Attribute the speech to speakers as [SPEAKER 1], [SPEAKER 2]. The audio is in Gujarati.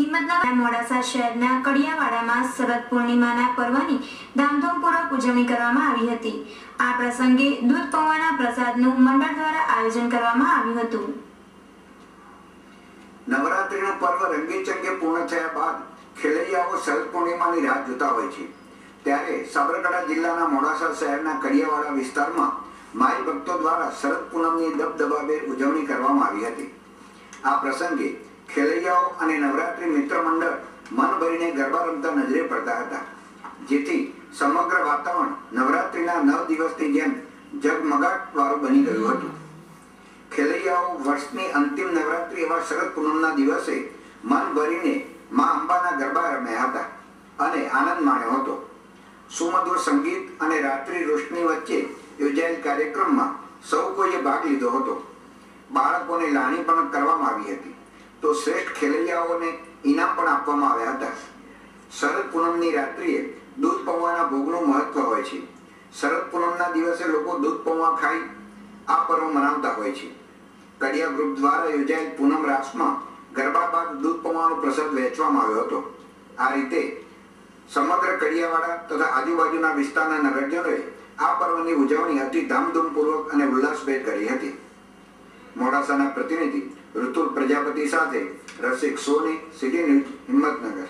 [SPEAKER 1] મોડાસા શહેરના કડિયાવાડામાં શરદ પૂર્ણિમાના પર્વની ધામધૂમપૂર્વક ઉજવણી કરવામાં આવી હતી। આ પ્રસંગે દૂધ પૌવાના પ્રસાદનું મંડળ દ્વારા આયોજન કરવામાં આવ્યું હતું।
[SPEAKER 2] નવરાત્રીનું પર્વ રંગેચંગે પૂર્ણ થયા બાદ ખેલૈયાઓ શરદ પૂર્ણિમાની રાહ જોતા હોય છે। ત્યારે સાબરકાંઠા જિલ્લાના મોડાસા શહેરના કડિયાવાડા વિસ્તારમાં માઈ ભક્તો દ્વારા શરદ પૂનમની દબદબાભેર ઉજવણી કરવામાં આવી હતી। આ પ્રસંગે ખેલૈયાઓ અને નવરાત્રી મિત્ર મંડળ મન ભરીને ગરબા રમતા નજરે પડતા હતા, જેથી સમગ્ર વાતાવરણ નવરાત્રીના 9 દિવસની જેમ જગમગાટ વાળું બની ગયું હતું। ખેલૈયાઓ વર્ષની અંતિમ નવરાત્રી એવા શરદ પૂનમના દિવસે મન ભરીને મા અંબાના ગરબા રમ્યા હતા અને આનંદ માણ્યો હતો। સુમધુર સંગીત અને રાત્રિ રોશની વચ્ચે યોજાયેલ કાર્યક્રમમાં સૌ કોઈએ ભાગ લીધો હતો। બાળકોને લાણી પણ કરવામાં આવી હતી, તો શ્રેષ્ઠ ખેલૈયાઓને ઇનામ પણ આપવામાં આવ્યા હતા। શરદ પૂનમની રાત્રિએ દૂધ પૌવાના ભોગનું મહત્વ હોય છે। શરદ પૂનમના દિવસે લોકો દૂધ પૌવા ખાઈ આ પર્વ મનાવતા હોય છે। કડિયા ગ્રુપ દ્વારા યોજાયેલ પૂનમ રાસમાં ગરબા બાદ દૂધ પૌવાનો પ્રસાદ વહેંચવામાં આવ્યો હતો। આ રીતે સમગ્ર કડિયાવાડા તથા આજુબાજુના વિસ્તારના નગરજનોએ આ પર્વની ઉજવણી અતિ ધામધૂમપૂર્વક અને ઉલ્લાસભેર કરી હતી। મોડાસાના પ્રતિનિધિ ઋતુલ પ્રજાપતિ સાથે રસિક સોની, સિટી ન્યૂઝ, હિંમતનગર।